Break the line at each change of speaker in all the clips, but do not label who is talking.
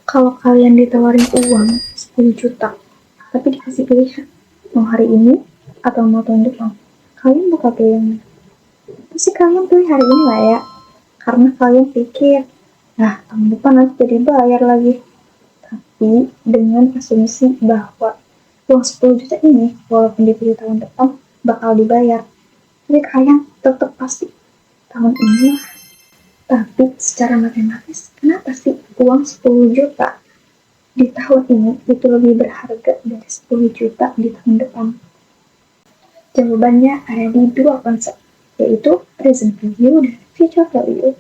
Kalau kalian ditawarin uang 10 juta, tapi dikasih pilihan, mau hari ini atau mau tahun depan, kalian bakal pilih yang mana? Pasti kalian pilih hari ini lah ya, karena kalian pikir, nah tahun depan nanti jadi bayar lagi. Tapi dengan asumsi bahwa uang 10 juta ini, walaupun dipilih tahun depan, bakal dibayar. Jadi kalian tetap pasti tahun ini lah. Tapi secara matematis, kenapa sih uang 10 juta di tahun ini itu lebih berharga dari 10 juta di tahun depan? Jawabannya ada di dua konsep, yaitu present value dan future value.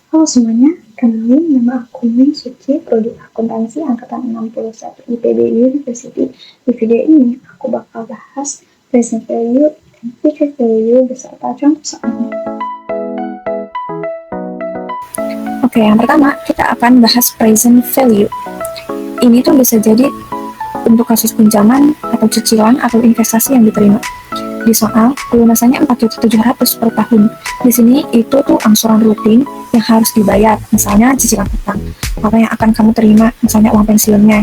Halo semuanya, kenalin nama aku Min Suci, Prodi Akuntansi Angkatan 61 IPB University. Di video ini, aku bakal bahas present value dan future value beserta contoh soalnya. Oke, yang pertama kita akan bahas present value. Ini tuh bisa jadi untuk kasus pinjaman atau cicilan atau investasi yang diterima. Di soal, pelunasannya 4.700.000 per tahun. Di sini itu tuh angsuran rutin yang harus dibayar, misalnya cicilan utang. Apa yang akan kamu terima, misalnya uang pensiunnya.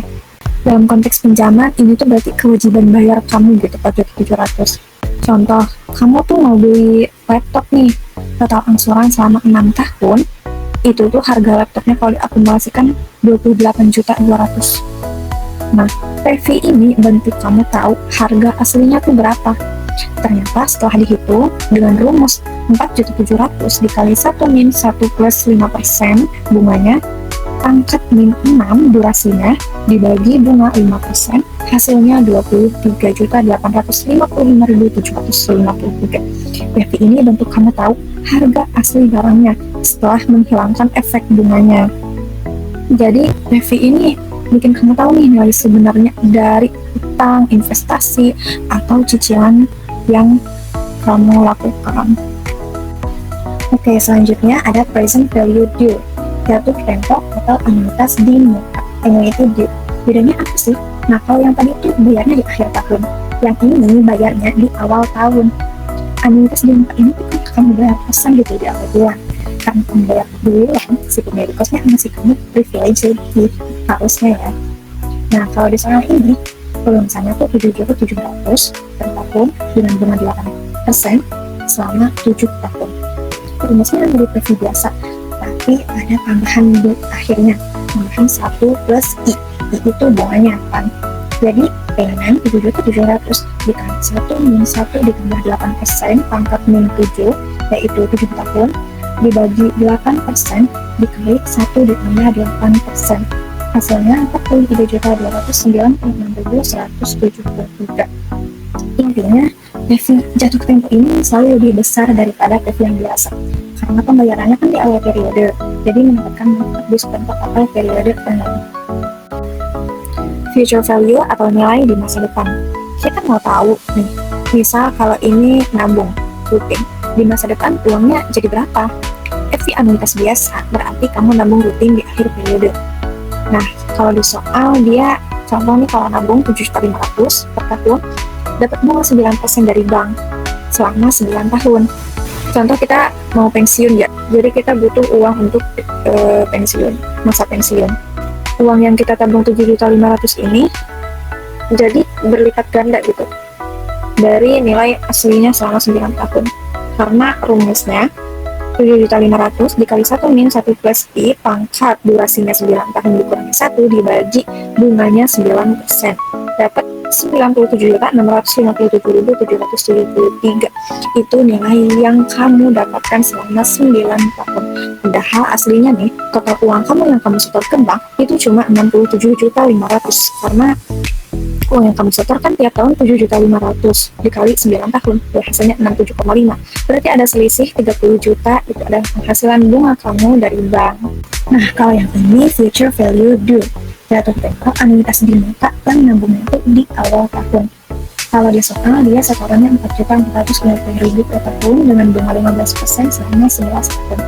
Dalam konteks pinjaman, ini tuh berarti kewajiban bayar kamu gitu, 4.700.000. Contoh, kamu tuh mau beli laptop nih, total angsuran selama 6 tahun, itu tuh harga laptopnya kalau diakumulasikan 28.200.000. Nah, PV ini bantu kamu tahu harga aslinya tuh berapa. Ternyata setelah dihitung dengan rumus 4.700.000 dikali 1 min 1 plus 5% bunganya, pangkat min 6 durasinya dibagi bunga 5%, hasilnya 23.855.753. PV ini bentuk kamu tahu harga asli barangnya setelah menghilangkan efek bunganya. Jadi PV ini bikin kamu tahu nih nilai sebenarnya dari utang, investasi, atau cicilan yang kamu lakukan. Oke, selanjutnya ada present value due, jatuh tempo atau anuitas di muka. Annuity due. Bedanya apa sih? Nah, kalau yang tadi itu bayarnya di akhir tahun, yang ini bayarnya di awal tahun. Anuitas di muka ini kan kamu bayar pesan gitu di awal bulan. Karena kamu bayar duluan, si pemilik kosnya masih kamu privilege lebih harusnya ya. Nah, kalau di soal ini, pelunasannya tuh 7.700.000 per tahun dengan bunga 8% selama 7 tahun. Rumusnya dari PV biasa, tapi ada tambahan di akhirnya, tambahan 1 plus I. I itu bunganya kan. Jadi payment 7.700.000 dikali 1 min 1 ditambah 8% pangkat min 7, yaitu 7 tahun, dibagi 8% dikali 1 ditambah 8%. Hasilnya 43.296.173. Intinya, PV jatuh tempo ini selalu lebih besar daripada PV yang biasa, karena pembayarannya kan di awal periode, jadi mendapatkan diskon atau periode penuh. Future value atau nilai di masa depan. Kita mau tahu nih, misal kalau ini nabung rutin, di masa depan uangnya jadi berapa? PV anuitas biasa berarti kamu nabung rutin di akhir periode. Nah, kalau di soal dia, contoh nih kalau nabung 7.500.000 per tahun, dapat bunga 9% dari bank selama 9 tahun. Contoh kita mau pensiun ya, jadi kita butuh uang untuk pensiun, masa pensiun. Uang yang kita tabung 7.500.000 ini jadi berlipat ganda gitu dari nilai aslinya selama 9 tahun. Karena rumusnya 7.500.000 dikali 1 min 1 plus I pangkat durasinya 9 tahun dikurangi 1 dibagi bunganya 9%. Dapat 97.657.773. Itu nilai yang kamu dapatkan selama 9 tahun. Padahal aslinya nih, total uang kamu yang kamu setor ke bank itu cuma 67.500.000. Karena uang yang kamu setorkan tiap tahun 7.500.000 dikali 9 tahun, ya hasilnya 67,5. Berarti ada selisih 30 juta, itu adalah penghasilan bunga kamu dari bank. Nah, kalau yang ini future value due, jatuh tempo anuitas di muka yang nabungnya itu di awal tahun. Kalau di soal, dia setorannya 4.490.000 per tahun dengan bunga 15% selama 11 tahun.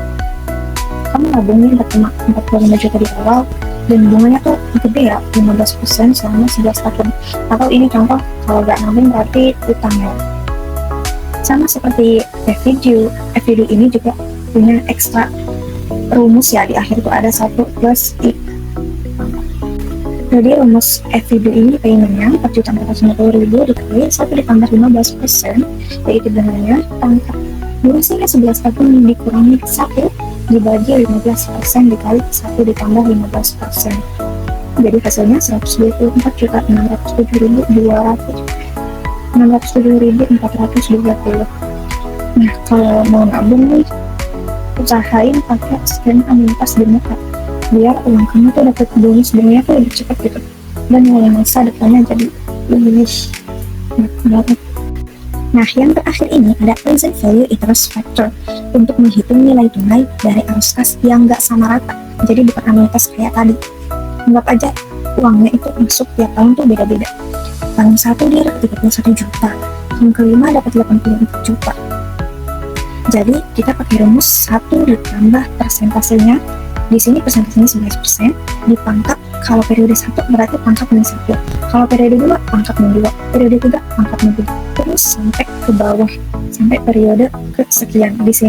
Kamu nabungnya 45 juta di awal, dan bunganya tuh gede ya, 15% selama 11 tahun. Atau ini contoh, kalau nggak nabung berarti utangnya. Sama seperti FVDU ini juga punya ekstra rumus ya, di akhir tuh ada 1 plus I. Jadi rumus FIB ini pengennya 4.450.000 dikali 1 ditambah 15%, yaitu dengannya pangkat durasinya 11 tahun dikurangi 1 dibagi 15% dikali 1 ditambah 15%. Jadi hasilnya 124.607.420. Nah, kalau mau nabung nih, usahain pakai skema annuitas di muka, biar uang kamu tuh dapat bonus bunganya tuh lebih cepat gitu, dan nilai masa depannya jadi lebih banget. Nah, yang terakhir ini ada present value interest factor untuk menghitung nilai tunai dari arus kas yang nggak sama rata. Jadi bukan anuitas kayak tadi. Anggap aja uangnya itu masuk tiap tahun tuh beda-beda. Tahun 1 dia dapat 31 juta, tahun kelima dapat 84 juta. Jadi kita pakai rumus 1 ditambah persentasenya. Di sini persentasenya 11%, dipangkat kalau periode 1 berarti pangkat min 1. Kalau periode 2 pangkat min 2, periode 3 pangkat min 3. Terus sampai ke bawah, sampai periode kesekian. Di sini